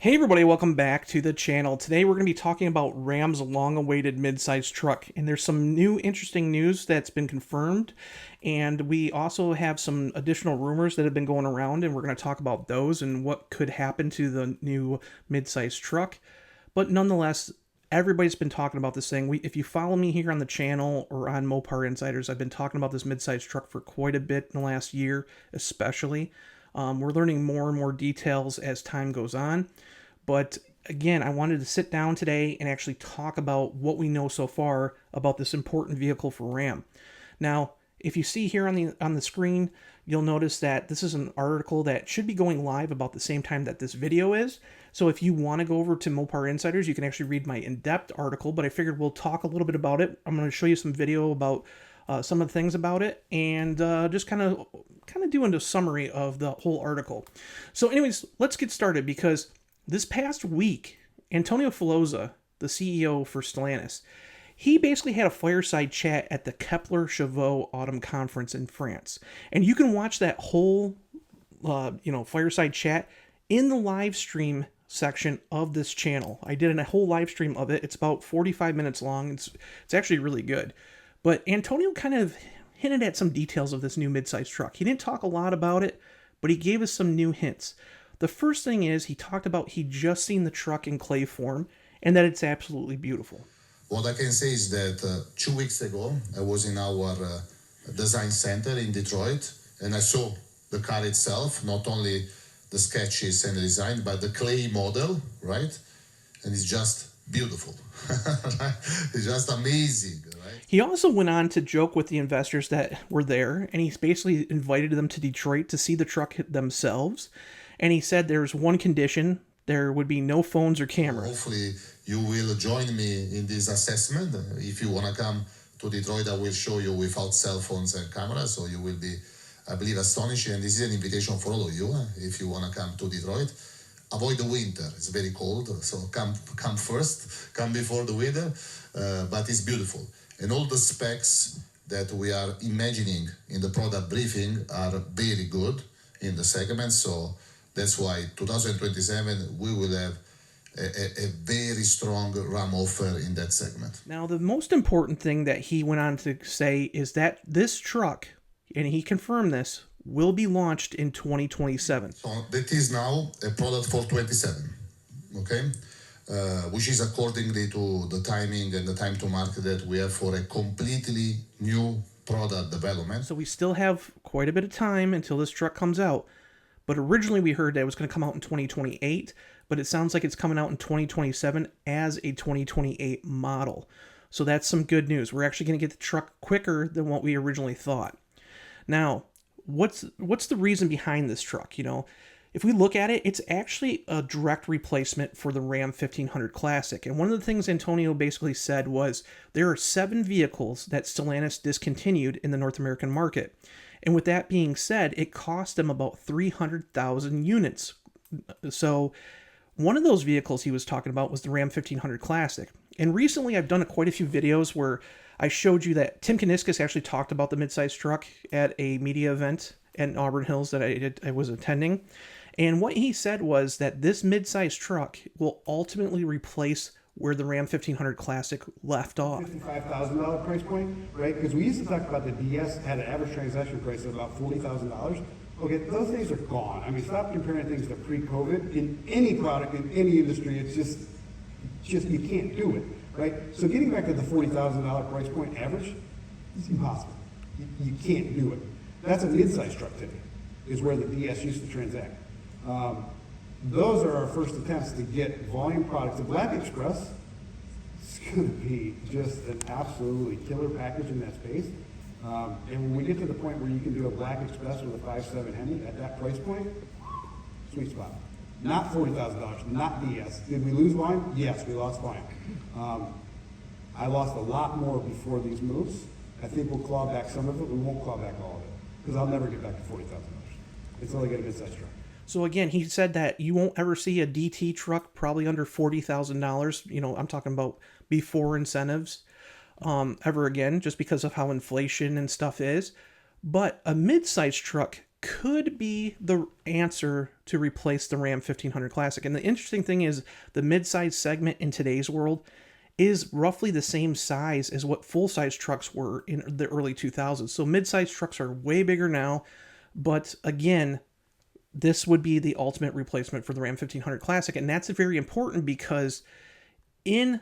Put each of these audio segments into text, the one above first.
Hey everybody, welcome back to the channel. Today we're going to be talking about Ram's long-awaited midsize truck, and there's some new interesting news that's been confirmed, and we also have some additional rumors that have been going around, and we're going to talk about those and what could happen to the new midsize truck. But nonetheless, everybody's been talking about this thing. If you follow me here on the channel or on Mopar Insiders, I've been talking about this midsize truck for quite a bit in the last year, especially. We're learning more and more details as time goes on. But again, I wanted to sit down today and actually talk about what we know so far about this important vehicle for Ram. Now, if you see here on the screen, you'll notice that this is an article that should be going live about the same time that this video is. So if you want to go over to Mopar Insiders, you can actually read my in-depth article, but I figured we'll talk a little bit about it. I'm going to show you some video about some of the things about it, and just kind of doing a summary of the whole article. So anyways, let's get started, because this past week, Antonio Filosa, the CEO for Stellantis, he basically had a fireside chat at the Kepler Cheuvreux Autumn Conference in France. And you can watch that whole fireside chat in the live stream section of this channel. I did a whole live stream of it. It's about 45 minutes long. It's actually really good. But Antonio kind of hinted at some details of this new midsize truck. He didn't talk a lot about it, but he gave us some new hints. The first thing is he talked about he just seen the truck in clay form and that it's absolutely beautiful. What I can say is that 2 weeks ago, I was in our design center in Detroit, and I saw the car itself, not only the sketches and the design, but the clay model, right? And it's just beautiful. It's just amazing, right? He also went on to joke with the investors that were there, and he basically invited them to Detroit to see the truck themselves. And he said there's one condition: there would be no phones or cameras. Hopefully you will join me in this assessment. If you want to come to Detroit, I will show you without cell phones and cameras, so you will be, I believe, astonished. And this is an invitation for all of you. If you want to come to Detroit, avoid the winter. It's very cold, so come first, come before the winter, but it's beautiful. And all the specs that we are imagining in the product briefing are very good in the segment, so that's why 2027 we will have a very strong Ram offer in that segment. Now, the most important thing that he went on to say is that this truck, and he confirmed this, will be launched in 2027. So that is now a product for 27, okay? Which is accordingly to the timing and the time to market that we have for a completely new product development. So we still have quite a bit of time until this truck comes out. But originally we heard that it was going to come out in 2028, but it sounds like it's coming out in 2027 as a 2028 model. So that's some good news. We're actually going to get the truck quicker than what we originally thought. Now, what's the reason behind this truck? You know, if we look at it, it's actually a direct replacement for the Ram 1500 Classic. And one of the things Antonio basically said was there are 7 vehicles that Stellantis discontinued in the North American market. And with that being said, it cost them about 300,000 units. So one of those vehicles he was talking about was the Ram 1500 Classic. And recently I've done quite a few videos where I showed you that Tim Kuniskis actually talked about the midsize truck at a media event in Auburn Hills that I was attending. And what he said was that this midsize truck will ultimately replace where the Ram 1500 Classic left off. $55,000 price point, right? Because we used to talk about the DS had an average transaction price of about $40,000. Okay, those days are gone. I mean, stop comparing things to pre-COVID. In any product, in any industry, it's just you can't do it, right? So getting back to the $40,000 price point average, it's impossible. You can't do it. That's a mid-size truck today, is where the DS used to transact. Those are our first attempts to get volume products. The Black Express is going to be just an absolutely killer package in that space. And when we get to the point where you can do a Black Express with a 5.7 Hemi at that price point, sweet spot. Not $40,000, not DS. Did we lose volume? Yes, we lost volume. I lost a lot more before these moves. I think we'll claw back some of it. We won't claw back all of it, because I'll never get back to $40,000. It's only going to be a mid-size truck. So again, he said that you won't ever see a DT truck probably under $40,000. You know, I'm talking about before incentives ever again, just because of how inflation and stuff is. But a mid-size truck could be the answer to replace the Ram 1500 Classic. And the interesting thing is the midsize segment in today's world is roughly the same size as what full-size trucks were in the early 2000s. So midsize trucks are way bigger now, but again, this would be the ultimate replacement for the Ram 1500 Classic, and that's very important because in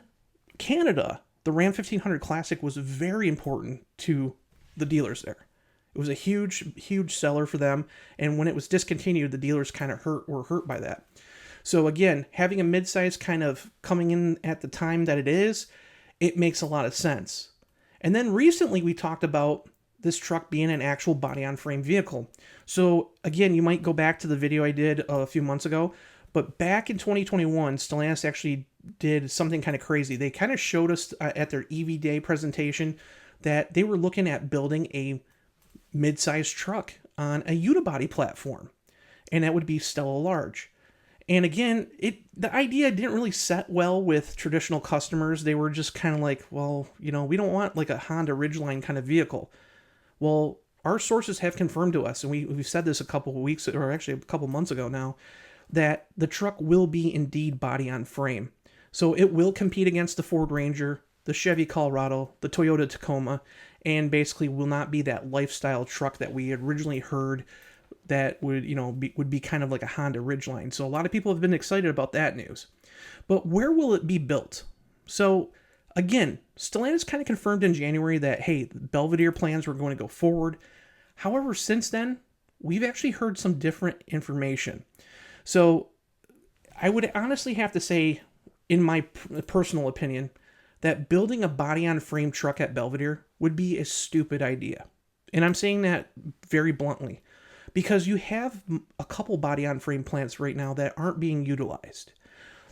Canada, the Ram 1500 Classic was very important to the dealers there. It was a huge seller for them, and when it was discontinued, the dealers kind of were hurt by that. So again, having a midsize kind of coming in at the time that it is, it makes a lot of sense. And then recently we talked about this truck being an actual body-on-frame vehicle. So again, you might go back to the video I did a few months ago, but back in 2021, Stellantis actually did something kind of crazy. They kind of showed us at their EV Day presentation that they were looking at building a mid-sized truck on a unibody platform, and that would be Stella Large. And again, the idea didn't really set well with traditional customers. They were just kind of like, well, we don't want like a Honda Ridgeline kind of vehicle. Well, our sources have confirmed to us, and we've said this a couple of weeks, or actually a couple months ago now, that the truck will be indeed body on frame. So it will compete against the Ford Ranger, the Chevy Colorado, the Toyota Tacoma, and basically will not be that lifestyle truck that we had originally heard that would be kind of like a Honda Ridgeline. So a lot of people have been excited about that news. But where will it be built? So again, Stellantis kind of confirmed in January that, hey, the Belvidere plans were going to go forward. However, since then, we've actually heard some different information. So I would honestly have to say, in my personal opinion, that building a body-on-frame truck at Belvidere would be a stupid idea. And I'm saying that very bluntly, because you have a couple body-on-frame plants right now that aren't being utilized.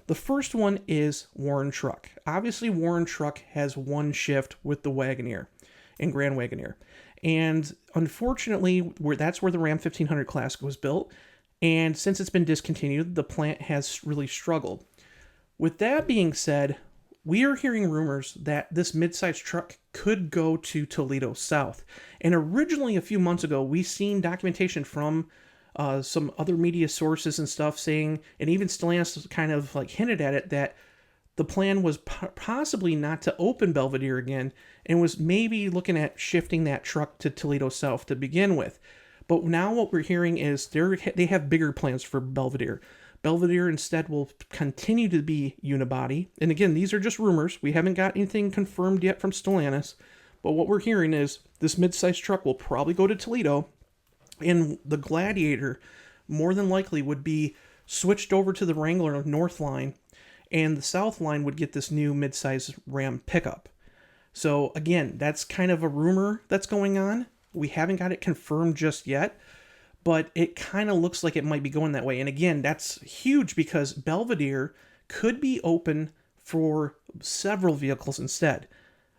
The first one is Warren Truck. Obviously, Warren Truck has one shift with the Wagoneer and Grand Wagoneer. And unfortunately, that's where the Ram 1500 Classic was built. And since it's been discontinued, the plant has really struggled. With that being said, we are hearing rumors that this midsize truck could go to Toledo South. And originally, a few months ago, we seen documentation from some other media sources and stuff saying, and even Stellantis kind of like hinted at it, that the plan was possibly not to open Belvidere again and was maybe looking at shifting that truck to Toledo South to begin with. But now what we're hearing is they have bigger plans for Belvidere. Belvidere instead will continue to be unibody. And again, these are just rumors. We haven't got anything confirmed yet from Stellantis. But what we're hearing is this midsize truck will probably go to Toledo, and the Gladiator more than likely would be switched over to the Wrangler North line, and the South line would get this new midsize Ram pickup. So again, that's kind of a rumor that's going on. We haven't got it confirmed just yet, but it kind of looks like it might be going that way. And again, that's huge because Belvidere could be open for several vehicles instead.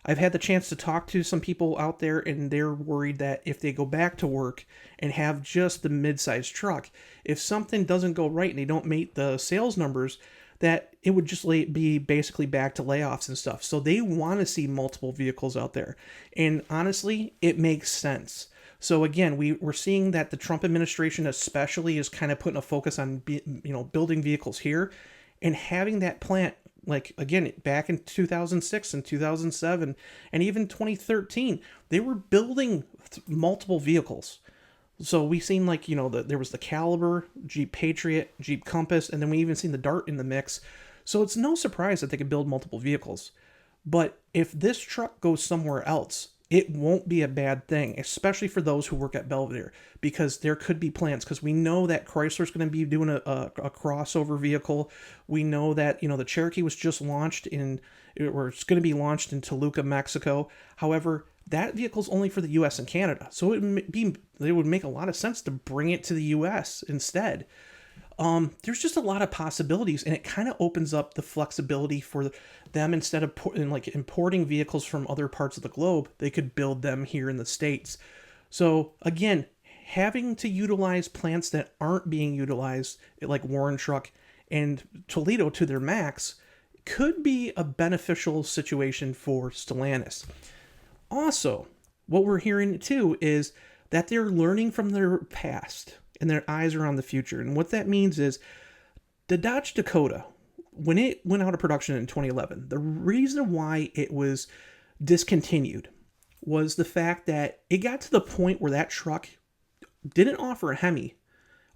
I've had the chance to talk to some people out there, and they're worried that if they go back to work and have just the midsize truck, if something doesn't go right and they don't meet the sales numbers, that it would just be basically back to layoffs and stuff. So they want to see multiple vehicles out there. And honestly, it makes sense. So again, we're seeing that the Trump administration especially is kind of putting a focus on building vehicles here, and having that plant, like again, back in 2006 and 2007 and even 2013, they were building multiple vehicles. So we seen there was the Caliber, Jeep Patriot, Jeep Compass, and then we even seen the Dart in the mix. So it's no surprise that they could build multiple vehicles. But if this truck goes somewhere else, it won't be a bad thing, especially for those who work at Belvidere, because there could be plans, because we know that Chrysler's going to be doing a crossover vehicle. We know that, the Cherokee was just launched or it's going to be launched in Toluca, Mexico. However, that vehicle's only for the U.S. and Canada. So it would make a lot of sense to bring it to the U.S. instead. There's just a lot of possibilities, and it kind of opens up the flexibility for them. Instead of importing vehicles from other parts of the globe, they could build them here in the States. So again, having to utilize plants that aren't being utilized, like Warren Truck and Toledo to their max, could be a beneficial situation for Stellantis. Also, what we're hearing too is that they're learning from their past and their eyes are on the future. And what that means is the Dodge Dakota, when it went out of production in 2011, the reason why it was discontinued was the fact that it got to the point where that truck didn't offer a Hemi,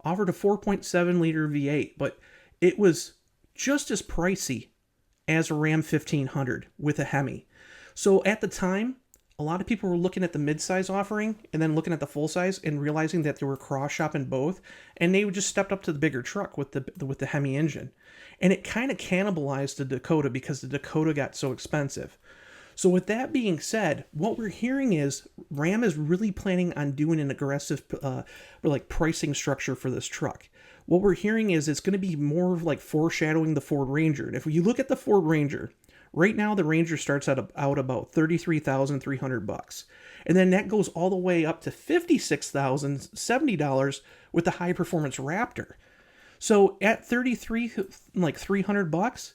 offered a 4.7 liter V8, but it was just as pricey as a Ram 1500 with a Hemi. So at the time, a lot of people were looking at the midsize offering and then looking at the full size and realizing that they were cross-shopping both, and they just stepped up to the bigger truck with the Hemi engine. And it kind of cannibalized the Dakota because the Dakota got so expensive. So with that being said, what we're hearing is Ram is really planning on doing an aggressive pricing structure for this truck. What we're hearing is it's going to be more like foreshadowing the Ford Ranger. And if you look at the Ford Ranger, right now the Ranger starts out about $33,300, and then that goes all the way up to $56,070 with the high performance Raptor. So at $33,300,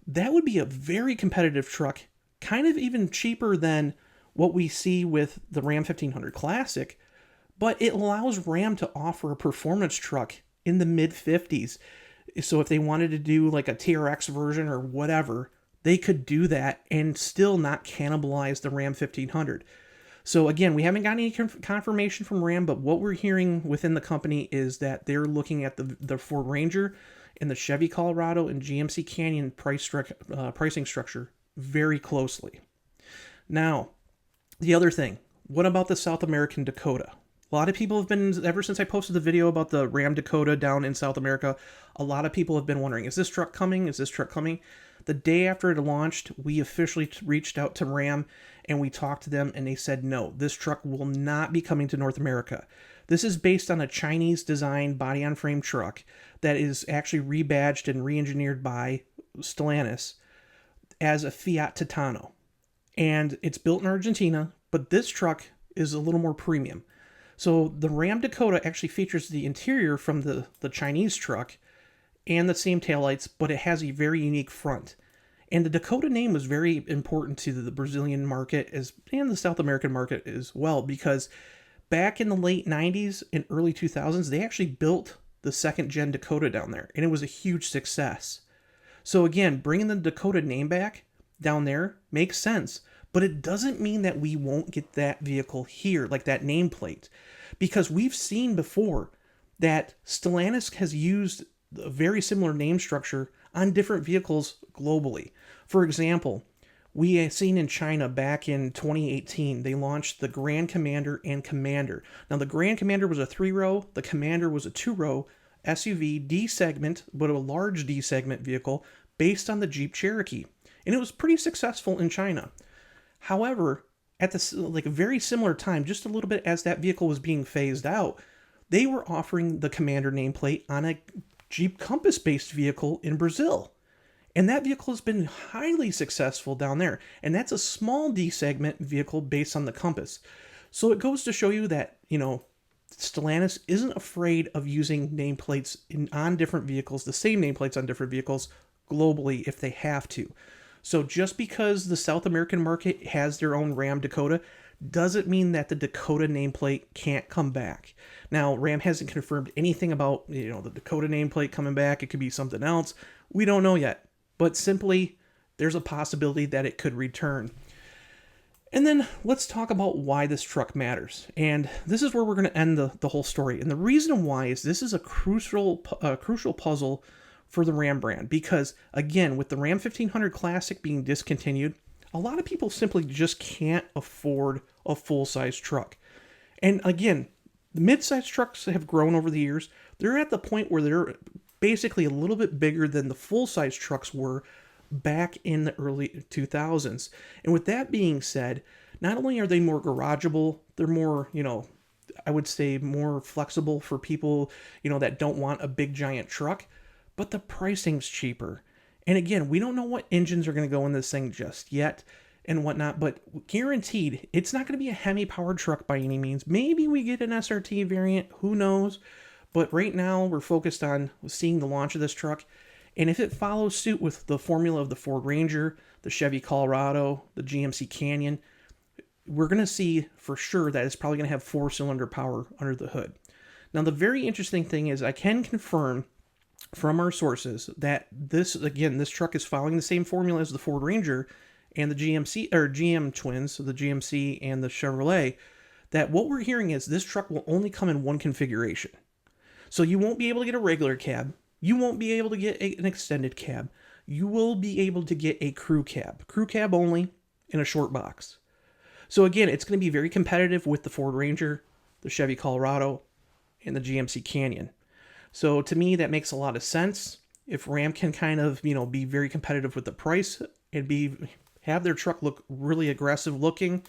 that would be a very competitive truck, kind of even cheaper than what we see with the Ram 1500 Classic, but it allows Ram to offer a performance truck in the mid 50s. So if they wanted to do like a TRX version or whatever, they could do that and still not cannibalize the Ram 1500. So again, we haven't got any confirmation from Ram, but what we're hearing within the company is that they're looking at the Ford Ranger and the Chevy Colorado and GMC Canyon pricing structure very closely. Now, the other thing, what about the South American Dakota? A lot of people have been, ever since I posted the video about the Ram Dakota down in South America, a lot of people have been wondering, is this truck coming? Is this truck coming? The day after it launched, we officially reached out to Ram and we talked to them, and they said, no, this truck will not be coming to North America. This is based on a Chinese designed body-on-frame truck that is actually rebadged and re-engineered by Stellantis as a Fiat Titano. And it's built in Argentina, but this truck is a little more premium. So the Ram Dakota actually features the interior from the Chinese truck and the same taillights, but it has a very unique front. And the Dakota name was very important to the Brazilian market and the South American market as well, because back in the late 90s and early 2000s, they actually built the second gen Dakota down there, and it was a huge success. So again, bringing the Dakota name back down there makes sense, but it doesn't mean that we won't get that vehicle here, like that nameplate, because we've seen before that Stellantis has used a very similar name structure on different vehicles globally. For example, we have seen in China back in 2018, they launched the Grand Commander and Commander. Now, the Grand Commander was a 3-row, the Commander was a 2-row SUV D-segment, but a large D-segment vehicle based on the Jeep Cherokee. And it was pretty successful in China. However, at this a very similar time, just a little bit as that vehicle was being phased out, they were offering the Commander nameplate on a Jeep Compass-based vehicle in Brazil. And that vehicle has been highly successful down there. And that's a small D-segment vehicle based on the Compass. So it goes to show you that, Stellantis isn't afraid of using nameplates on different vehicles, the same nameplates on different vehicles globally if they have to. So just because the South American market has their own Ram Dakota doesn't mean that the Dakota nameplate can't come back. Now, Ram hasn't confirmed anything about, the Dakota nameplate coming back. It could be something else. We don't know yet. But simply, there's a possibility that it could return. And then let's talk about why this truck matters. And this is where we're going to end the whole story. And the reason why is this is a crucial puzzle for the Ram brand. Because, again, with the Ram 1500 Classic being discontinued, a lot of people simply just can't afford a full-size truck. And again, the mid-size trucks have grown over the years. They're at the point where they're basically a little bit bigger than the full-size trucks were back in the early 2000s. And with that being said, not only are they more garageable, they're more, I would say more flexible for people, that don't want a big giant truck, but the pricing's cheaper. And again, we don't know what engines are going to go in this thing just yet and whatnot, but guaranteed, it's not going to be a Hemi-powered truck by any means. Maybe we get an SRT variant, who knows? But right now, we're focused on seeing the launch of this truck. And if it follows suit with the formula of the Ford Ranger, the Chevy Colorado, the GMC Canyon, we're going to see for sure that it's probably going to have 4-cylinder power under the hood. Now, the very interesting thing is I can confirm from our sources that this truck is following the same formula as the Ford Ranger and the GM twins, so the GMC and the Chevrolet, that what we're hearing is this truck will only come in one configuration. So you won't be able to get a regular cab. You won't be able to get an extended cab. You will be able to get a crew cab only in a short box. So again, it's going to be very competitive with the Ford Ranger, the Chevy Colorado, and the GMC Canyon. So to me, that makes a lot of sense. If Ram can kind of, be very competitive with the price and have their truck look really aggressive looking,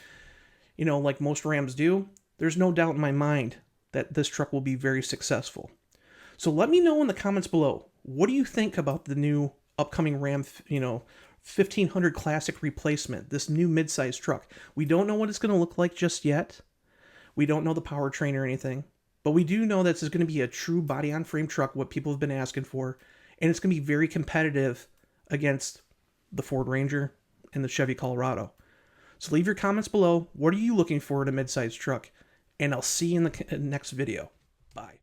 like most Rams do, there's no doubt in my mind that this truck will be very successful. So let me know in the comments below, what do you think about the new upcoming Ram, 1500 Classic replacement, this new midsize truck? We don't know what it's going to look like just yet. We don't know the powertrain or anything. But we do know that this is going to be a true body-on-frame truck, what people have been asking for. And it's going to be very competitive against the Ford Ranger and the Chevy Colorado. So leave your comments below. What are you looking for in a midsize truck? And I'll see you in the next video. Bye.